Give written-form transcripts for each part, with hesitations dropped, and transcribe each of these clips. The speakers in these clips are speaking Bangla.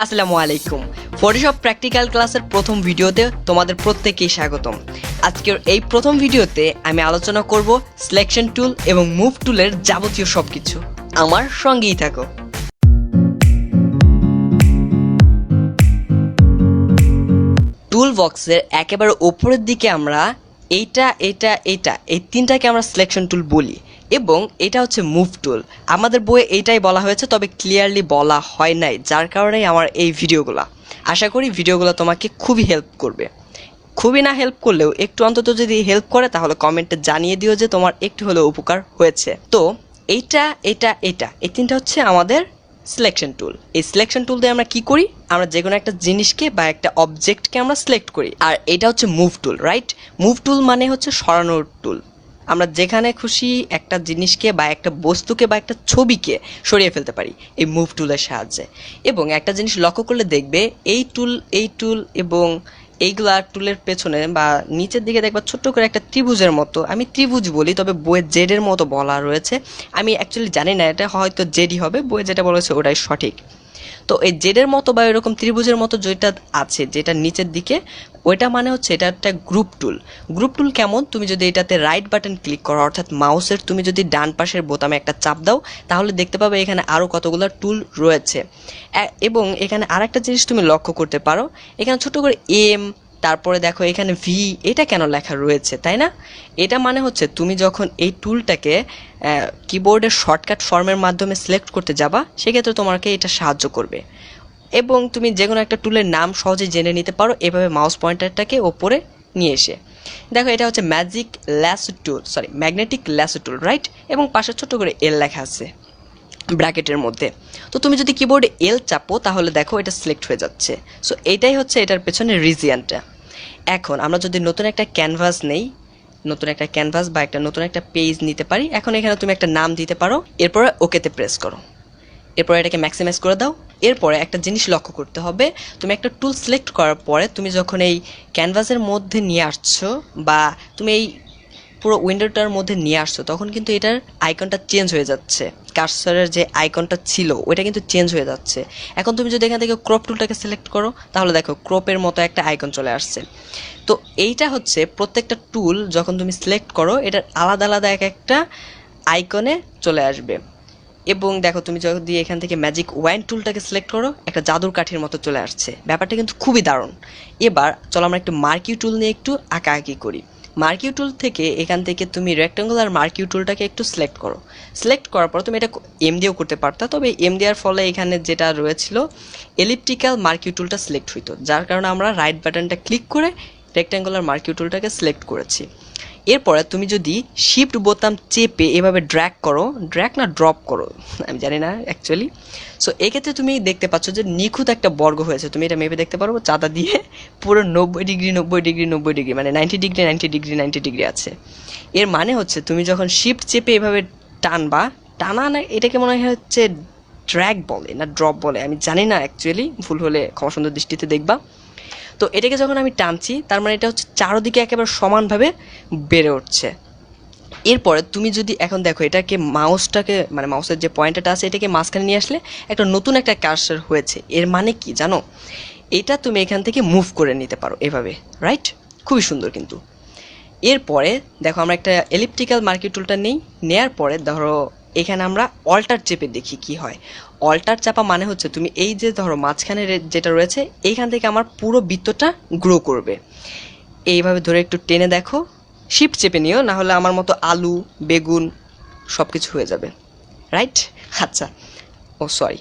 আসসালামু আলাইকুম। ফটোশপ প্র্যাকটিক্যাল ক্লাসের প্রথম ভিডিওতে তোমাদের প্রত্যেককেই স্বাগতম। আজকের এই প্রথম ভিডিওতে আমি আলোচনা করব সিলেকশন টুল এবং মুভ টুলের যাবতীয় সবকিছু। আমার সঙ্গেই থাকো। টুল বক্সের একেবারে উপরের দিকে আমরা এই তিনটাকে আমরা সিলেকশন টুল বলি এবং এটা হচ্ছে মুভ টুল। আমাদের বইয়ে এইটাই বলা হয়েছে, তবে ক্লিয়ারলি বলা হয় নাই, যার কারণেই আমার এই ভিডিওগুলো। আশা করি ভিডিওগুলো তোমাকে খুবই হেল্প করবে। খুবই না হেল্প করলেও একটু অন্তত যদি হেল্প করে তাহলে কমেন্টে জানিয়ে দিও যে তোমার একটু হলেও উপকার হয়েছে। তো এই তিনটা হচ্ছে আমাদের সিলেকশন টুল। এই সিলেকশন টুল দিয়ে আমরা কি করি? আমরা যে কোনো একটা জিনিসকে বা একটা অবজেক্টকে আমরা সিলেক্ট করি। আর এটা হচ্ছে move tool, right? Move tool মানে হচ্ছে সরানোর টুল। আমরা যেখানে খুশি একটা জিনিসকে বা একটা বস্তুকে বা একটা ছবিকে সরিয়ে ফেলতে পারি এই মুভ টুলের সাহায্যে। এবং একটা জিনিস লক্ষ্য করলে দেখবে এই টুল এবং এইগুলা টুলের পেছনে বা নিচের দিকে দেখবা ছোট্ট করে একটা ত্রিভুজের মতো, আমি ত্রিভুজ বলি তবে বইয়ে জেডের মতো বলা রয়েছে। আমি অ্যাকচুয়ালি জানি না, এটা হয়তো জেডই হবে, বইয়ে যেটা বলা হয়েছে ওটাই সঠিক। তো এই জেডের মতো বা এরকম ত্রিভুজের মতো যেটা আছে, যেটা নিচের দিকে, ওইটা মানে হচ্ছে এটা একটা গ্রুপ টুল। গ্রুপ টুল কেমন? তুমি যদি এটাতে রাইট বাটন ক্লিক করো, অর্থাৎ মাউসের তুমি যদি ডান পাশের বোতামে একটা চাপ দাও, তাহলে দেখতে পাবে এখানে আরও কতগুলো টুল রয়েছে। এবং এখানে আরেকটা জিনিস তুমি লক্ষ্য করতে পারো, এখানে ছোট করে এম, তারপরে দেখো এখানে ভি, এটা কেন লেখা রয়েছে, তাই না? এটা মানে হচ্ছে তুমি যখন এই টুলটাকে কিবোর্ডের শর্টকাট ফর্মের মাধ্যমে সিলেক্ট করতে যাবা, সেক্ষেত্রে তোমাকে এটা সাহায্য করবে। এবং তুমি যে কোনো একটা টুলের নাম সহজে জেনে নিতে পারো এভাবে মাউস পয়েন্টারটাকে ওপরে নিয়ে এসে। দেখো এটা হচ্ছে ম্যাগনেটিক ল্যাসো টুল, রাইট? এবং পাশে ছোট করে এল লেখা আছে ব্র্যাকেটের মধ্যে। তো তুমি যদি কিবোর্ডে এল চাপো তাহলে দেখো এটা সিলেক্ট হয়ে যাচ্ছে। সো এইটাই হচ্ছে এটার পেছনে রিজিয়নটা। এখন আমরা যদি নতুন একটা ক্যানভাস নেই, নতুন একটা ক্যানভাস বা নতুন একটা পেজ নিতে পারি। এখন এখানে তুমি একটা নাম দিতে পারো, এরপরে ওকেতে প্রেস করো, এরপরে এটাকে ম্যাক্সিমাইজ করে দাও। এরপরে একটা জিনিস লক্ষ্য করতে হবে, তুমি একটা টুল সিলেক্ট করার পরে তুমি যখন এই ক্যানভাসের মধ্যে নিয়ে আসছো বা তুমি এই পুরো উইন্ডোটার মধ্যে নিয়ে আসছো, তখন কিন্তু এটার আইকনটা চেঞ্জ হয়ে যাচ্ছে। কার্সরের যে আইকনটা ছিল ওইটা কিন্তু চেঞ্জ হয়ে যাচ্ছে। এখন তুমি যদি এখান থেকে ক্রপ টুলটাকে সিলেক্ট করো তাহলে দেখো ক্রপের মতো একটা আইকন চলে আসছে। তো এইটা হচ্ছে প্রত্যেকটা টুল যখন তুমি সিলেক্ট করো এটার আলাদা আলাদা একটা আইকনে চলে আসবে। এবং দেখো তুমি যদি এখান থেকে ম্যাজিক ওয়াইন টুলটাকে সিলেক্ট করো, একটা জাদুর কাঠির মতো চলে আসছে। ব্যাপারটা কিন্তু খুবই দারুণ। এবার চলো আমরা একটু মার্কিউ টুল নিয়ে একটু আঁকাআঁকি করি। মার্কিউ টুল থেকে এখান থেকে তুমি রেক্ট্যাঙ্গুলার মার্কিউ টুলটাকে একটু সিলেক্ট করো। সিলেক্ট করার পর তুমি এটা এম দিয়েও করতে পারতা, তবে এম দেওয়ার ফলে এখানে যেটা রয়েছিল এলিপ্টিক্যাল মার্কিউ টুলটা সিলেক্ট হইতো, যার কারণে আমরা রাইট বাটনটা ক্লিক করে রেক্ট্যাঙ্গুলার মার্কিউ টুলটাকে সিলেক্ট করেছি। এরপরে তুমি যদি শিফট বোতাম চেপে এভাবে ড্র্যাগ না ড্রপ করো, আমি জানি না অ্যাকচুয়ালি। সো এক্ষেত্রে তুমি দেখতে পাচ্ছ যে নিখুঁত একটা বর্গ হয়েছে। তুমি এটা মেপে দেখতে পারো, চাঁদা দিয়ে পুরো 90 ডিগ্রি মানে 90 ডিগ্রি আছে। এর মানে হচ্ছে তুমি যখন শিফট চেপে এভাবে টানা না, এটাকে মনে হয় হচ্ছে ড্র্যাগ বলে না ড্রপ বলে, আমি জানি না অ্যাকচুয়ালি, ভুল হলে ক্ষমা সুন্দর দৃষ্টিতে দেখবা। তো এটাকে যখন আমি টানছি তার মানে এটা হচ্ছে চারদিকে একেবারে সমানভাবে বেড়ে উঠছে। এরপরে তুমি যদি এখন দেখো এটাকে মাউসটাকে মানে মাউসের যে পয়েন্টারটা আছে এটাকে মাঝখানে নিয়ে আসলে একটা নতুন একটা কার্সার হয়েছে। এর মানে কি জানো? এটা তুমি এখান থেকে মুভ করে নিতে পারো এভাবে, রাইট? খুবই সুন্দর কিন্তু। এরপরে দেখো আমরা একটা এলিপ্টিক্যাল মার্কিউ টুলটা নেওয়ার পরে ধরো এখানে আমরা অল্টার চেপে দেখি কি হয়। অল্টার চাপা মানে হচ্ছে তুমি এই যে ধরো মাঝখানে যেটা রয়েছে এইখান থেকে আমার পুরো বৃত্তটা গ্রো করবে। এইভাবে ধরে একটু টেনে দেখো, শিফট চেপে নিও, না হলে আমার মতো আলু বেগুন সব কিছু হয়ে যাবে, রাইট? আচ্ছা, সরি,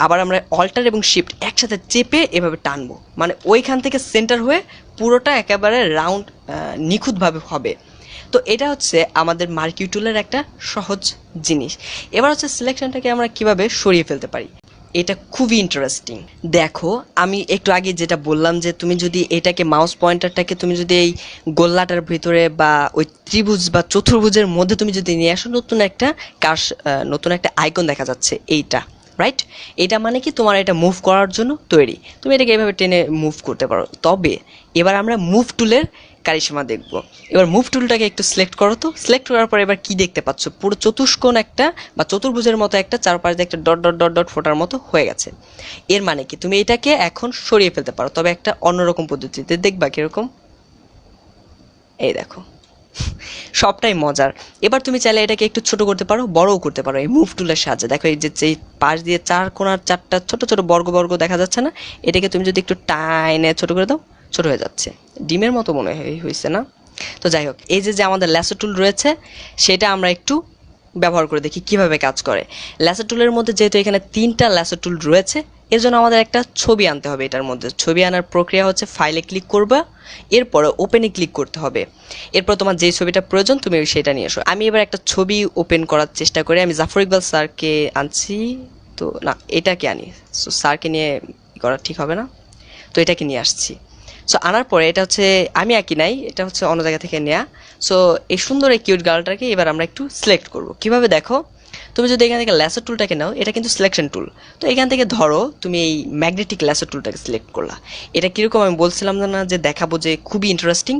আবার আমরা অল্টার এবং শিফট একসাথে চেপে এভাবে টানবো, মানে ওইখান থেকে সেন্টার হয়ে পুরোটা একেবারে রাউন্ড নিখুঁতভাবে হবে। তো এটা হচ্ছে আমাদের মার্কিউ টুলের একটা সহজ জিনিস। এবার হচ্ছে সিলেকশনটাকে আমরা কিভাবে সরিয়ে ফেলতে পারি, এটা খুবই ইন্টারেস্টিং। দেখো আমি একটু আগে যেটা বললাম যে তুমি যদি এটাকে মাউস পয়েন্টারটাকে তুমি যদি এই গোল্লাটার ভিতরে বা ওই ত্রিভুজ বা চতুর্ভুজের মধ্যে তুমি যদি নিয়ে আসো, নতুন একটা আইকন দেখা যাচ্ছে এইটা, রাইট? এটা মানে কি তোমার এটা মুভ করার জন্য তৈরি। তুমি এটাকে এভাবে টেনে মুভ করতে পারো। তবে এবার আমরা মুভ টুলের কারিশমা দেখব। এবার মুভ টুলটাকে একটু সিলেক্ট করো তো। সিলেক্ট করার পর এবার কি দেখতে পাচ্ছ, পুরো চতুষ্কোণ একটা বা চতুর্ভুজের মতো একটা চারপাশ দিয়ে একটা ডট ডট ডট ডট ফোটার মতো হয়ে গেছে। এর মানে কি, তুমি এটাকে এখন সরিয়ে ফেলতে পারো, তবে একটা অন্যরকম পদ্ধতিতে। দেখবা কিরকম, এই দেখো সবটাই মজার। এবার তুমি চাইলে এটাকে একটু ছোট করতে পারো, বড়ও করতে পারো এই মুভ টুলের সাহায্যে। দেখো এই যে যেই পাশ দিয়ে চার কোণার চারটা ছোট ছোট বর্গ বর্গ দেখা যাচ্ছে না, এটাকে তুমি যদি একটু টাইনে ছোট করে দাও, ছোট হয়ে যাচ্ছে, ডিমের মতো মনে হয়েছে না? তো যাই হোক, এই যে যে আমাদের ল্যাসো টুল রয়েছে সেটা আমরা একটু ব্যবহার করে দেখি কিভাবে কাজ করে। ল্যাসো টুলের মধ্যে যেহেতু এখানে 3টা ল্যাসো টুল রয়েছে, এর জন্য আমাদের একটা ছবি আনতে হবে। এটার মধ্যে ছবি আনার প্রক্রিয়া হচ্ছে, ফাইলে ক্লিক করবা, এরপরে ওপেনে ক্লিক করতে হবে। এরপর তোমার যে ছবিটা প্রয়োজন তুমি সেটা নিয়ে এসো। আমি এবার একটা ছবি ওপেন করার চেষ্টা করি। আমি জাফর ইকবাল স্যারকে আনছি, তো না এটাকে আনি। সো স্যারকে নিয়ে করা ঠিক হবে না, তো এটাকে নিয়ে আসছি। সো আনার পরে এটা হচ্ছে আমি আঁকি নাই, এটা হচ্ছে অন্য জায়গা থেকে নেয়া। সো এই সুন্দর এই কিউট গার্লটাকে এবার আমরা একটু সিলেক্ট করব। কিভাবে দেখো, তুমি যদি এখান থেকে ল্যাসো টুলটাকে নাও, এটা কিন্তু সিলেকশন টুল। তো এখান থেকে ধরো তুমি এই ম্যাগনেটিক ল্যাসো টুলটাকে সিলেক্ট করলা। এটা কীরকম আমি বলছিলাম না যে দেখাবো যে খুবই ইন্টারেস্টিং।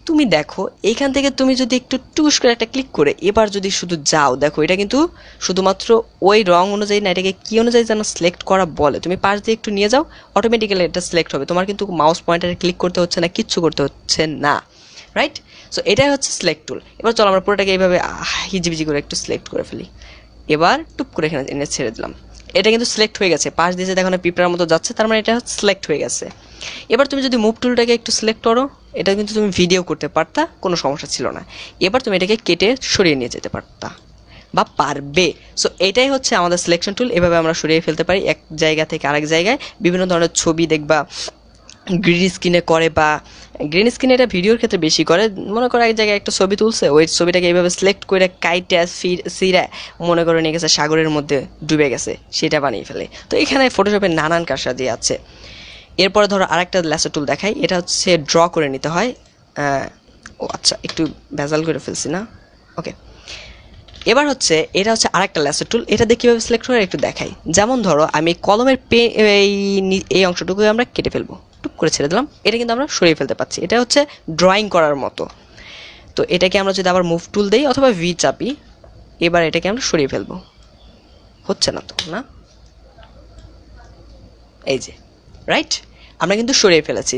তুমি দেখো এইখান থেকে তুমি যদি একটু টুস করে একটা ক্লিক করে এবার যদি শুধু যাও, দেখো এটা কিন্তু শুধুমাত্র ওই রং অনুযায়ী না, এটাকে কী অনুযায়ী যেন সিলেক্ট করা বলে, তুমি পাশ দিয়ে একটু নিয়ে যাও, অটোমেটিক্যালি এটা সিলেক্ট হবে। তোমার কিন্তু মাউস পয়েন্টারে ক্লিক করতে হচ্ছে না, কিচ্ছু করতে হচ্ছে না, রাইট? সো এটাই হচ্ছে সিলেক্ট টুল। এবার চলো আমরা পুরোটাকে এইভাবে হিজিবিজি করে একটু সিলেক্ট করে ফেলি। এবার টুপ করে এখানে এনে ছেড়ে দিলাম, এটা কিন্তু সিলেক্ট হয়ে গেছে। পাশ দিয়ে দেখো না পিঁপড়ার মতো যাচ্ছে, তার মানে এটা সিলেক্ট হয়ে গেছে। এবার তুমি যদি মুভ টুলটাকে একটু সিলেক্ট করো, এটা কিন্তু তুমি ভিডিও করতে পারতা, কোনো সমস্যা ছিল না। এবার তুমি এটাকে কেটে সরিয়ে নিয়ে যেতে পারতা বা পারবে। সো এটাই হচ্ছে আমাদের সিলেকশন টুল। এভাবে আমরা সরিয়ে ফেলতে পারি এক জায়গা থেকে আরেক জায়গায়। বিভিন্ন ধরনের ছবি দেখবা গ্রিন স্ক্রিনে করে, বা গ্রিন স্ক্রিনে এটা ভিডিওর ক্ষেত্রে বেশি করে। মনে করো এক জায়গায় একটা ছবি তুলছে, ওই ছবিটাকে এইভাবে সিলেক্ট করে কাইটে সিরা মনে করে নিয়ে গেছে সাগরের মধ্যে ডুবে গেছে, সেটা বানিয়ে ফেলে। তো এখানে ফটোশপের নানান কারসাজি আছে। এরপরে ধরো আরেকটা ল্যাসো টুল দেখাই, এটা হচ্ছে ড্র করে নিতে হয়। ও আচ্ছা, একটু ভেজাল করে ফেলছি না? ওকে, এবার হচ্ছে এটা হচ্ছে আরেকটা ল্যাসো টুল। এটা দিয়ে কীভাবে সিলেক্ট করে একটু দেখাই। যেমন ধরো আমি কলমের এই অংশটুকু আমরা কেটে ফেলবো, টুপ করে ছেড়ে দিলাম, এটা কিন্তু আমরা সরিয়ে ফেলতে পারছি। এটা হচ্ছে ড্রয়িং করার মতো। তো এটাকে আমরা যদি আবার মুভ টুল দিই অথবা ভি চাপি, এবার এটাকে আমরা সরিয়ে ফেলবো। হচ্ছে না তো, না? এই যে, রাইট, আমরা কিন্তু সরিয়ে ফেলেছি।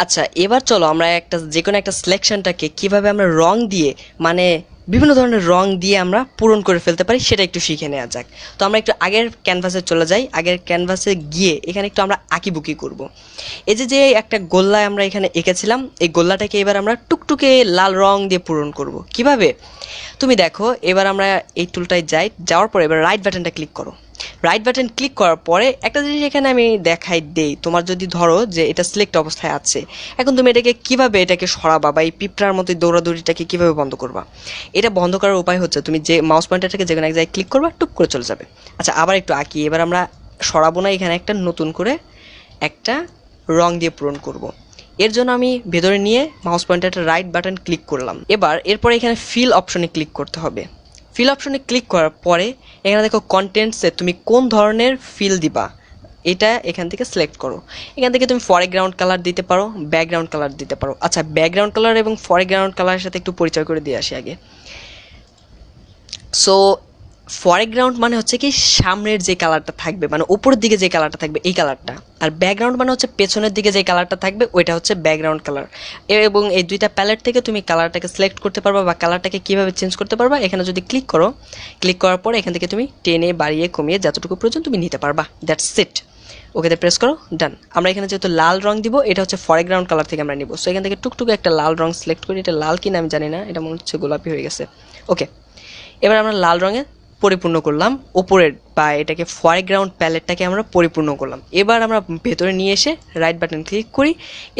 আচ্ছা, এবার চলো আমরা একটা যে কোনো একটা সিলেকশনটাকে কিভাবে আমরা রং দিয়ে, মানে বিভিন্ন ধরনের রং দিয়ে আমরা পূরণ করে ফেলতে পারি, সেটা একটু শিখে নেওয়া যাক। তো আমরা একটু আগের ক্যানভাসে চলে যাই। আগের ক্যানভাসে গিয়ে এখানে একটু আমরা আঁকিবুকি করব। এই যে যে একটা গোল্লায় আমরা এখানে এঁকেছিলাম, এই গোল্লাটাকে এবার আমরা টুকটুকে লাল রং দিয়ে পূরণ করব। কিভাবে তুমি দেখো, এবার আমরা এই টুলটায় যাওয়ার পরে এবার রাইট বাটনটা ক্লিক করো। রাইট বাটন ক্লিক করার পরে একটা জিনিস এখানে আমি দেখাই দেই। তোমার যদি ধরো যে এটা সিলেক্ট অবস্থায় আছে, এখন তুমি এটাকে কিভাবে এটাকে সরাবা বা এই পিঁপড়ার মতো দৌড়াদৌড়িটাকে কিভাবে বন্ধ করবা, এটা বন্ধ করার উপায় হচ্ছে তুমি যে মাউস পয়েন্টারটাকে যে কোনো এক জায়গায় ক্লিক করবা, টুপ করে চলে যাবে। আচ্ছা, আবার একটু আঁকি। এবার আমরা সরাবো না, এখানে একটা নতুন করে একটা রং দিয়ে পূরণ করব। এর জন্য আমি ভেতরে নিয়ে মাউস পয়েন্টারটা রাইট বাটন ক্লিক করলাম। এরপরে এখানে ফিল অপশনে ক্লিক করতে হবে। ফিল অপশনে ক্লিক করার পরে এখানে দেখো কন্টেন্টসে তুমি কোন ধরনের ফিল দিবা, এটা এখান থেকে সিলেক্ট করো। এখান থেকে তুমি ফরগ্রাউন্ড কালার দিতে পারো, ব্যাকগ্রাউন্ড কালার দিতে পারো। আচ্ছা, ব্যাকগ্রাউন্ড কালার এবং ফরগ্রাউন্ড কালারের সাথে একটু পরিচয় করে দিয়ে আসি আগে। সো ফরগ্রাউন্ড মানে হচ্ছে কি সামনের যে কালারটা থাকবে, মানে উপরের দিকে যে কালারটা থাকবে এই কালারটা। আর ব্যাকগ্রাউন্ড মানে হচ্ছে পেছনের দিকে যে কালারটা থাকবে ওইটা হচ্ছে ব্যাকগ্রাউন্ড কালার। এবং এই দুইটা প্যালেট থেকে তুমি কালারটাকে সিলেক্ট করতে পারবা বা কালারটাকে কীভাবে চেঞ্জ করতে পারবা। এখানে যদি ক্লিক করো, ক্লিক করার পরে এখান থেকে তুমি টেনে বাড়িয়ে কমিয়ে যতটুকু প্রয়োজন তুমি নিতে পারবা। That's it. ওকেতে প্রেস করো, ডান। আমরা এখানে যেহেতু লাল রং দিব, এটা হচ্ছে ফরগ্রাউন্ড কালার থেকে আমরা নিব। সো এখান থেকে টুকটুকে একটা লাল রং সিলেক্ট করি। এটা লাল কিনা আমি জানি না, এটা মনে হচ্ছে গোলাপি হয়ে গেছে। ওকে, এবার আমরা লাল রঙে পরিপূর্ণ করলাম উপরের, বা এটাকে ফরগ্রাউন্ড প্যালেটটাকে আমরা পরিপূর্ণ করলাম। এবার আমরা ভেতরে নিয়ে এসে রাইট বাটন ক্লিক করি।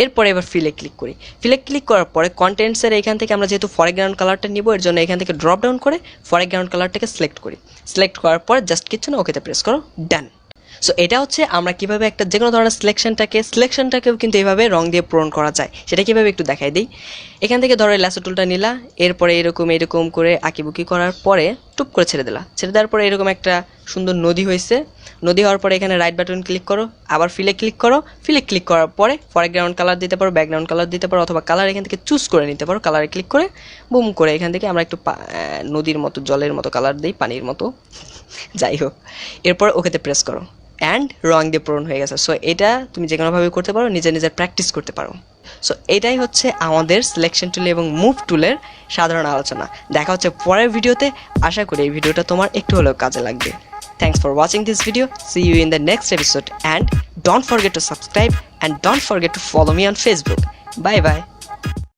এরপরে এবার ফিলে ক্লিক করি। ফিলে ক্লিক করার পরে কন্টেন্টসের এখান থেকে আমরা যেহেতু ফরগ্রাউন্ড কালারটা নিব, এর জন্য এখান থেকে ড্রপ ডাউন করে ফরগ্রাউন্ড কালারটাকে সিলেক্ট করি। সিলেক্ট করার পর জাস্ট কিছু না, ওকেতে প্রেস করো, ডান। সো এটা হচ্ছে আমরা কিভাবে একটা যে কোনো ধরনের সিলেকশনটাকেও কিন্তু এইভাবে রং দিয়ে পূরণ করা যায়, সেটা কীভাবে একটু দেখাই দিই। এখান থেকে ধরো ল্যাসো টুলটা নিলা, এরপরে এরকম করে আঁকিবুকি করার পরে টুপ করে ছেড়ে দেওয়ার পরে এরকম একটা সুন্দর নদী হয়েছে। নদী হওয়ার পরে এখানে রাইট বাটন ক্লিক করো, আবার ফিলে ক্লিক করার পরে ফরগ্রাউন্ড কালার দিতে পারো, ব্যাকগ্রাউন্ড কালার দিতে পারো, অথবা কালার এখান থেকে চুজ করে নিতে পারো। কালারে ক্লিক করে বুম করে এখান থেকে আমরা একটু নদীর মতো জলের মতো কালার দিই, পানির মতো, যাই হোক। এরপর ওকেতে প্রেস করো অ্যান্ড রং দিয়ে পূরণ হয়ে গেছে। সো এটা তুমি যে কোনোভাবে করতে পারো, নিজের প্র্যাকটিস করতে পারো। সো এটাই হচ্ছে আমাদের সিলেকশন টুল এবং মুভ টুলের সাধারণ আলোচনা। দেখা হচ্ছে পরের ভিডিওতে। আশা করি এই ভিডিওটা তোমার একটু হলেও কাজে লাগবে। Thanks for watching this video. See you in the next episode, and don't forget to subscribe and don't forget to follow me on Facebook. Bye bye.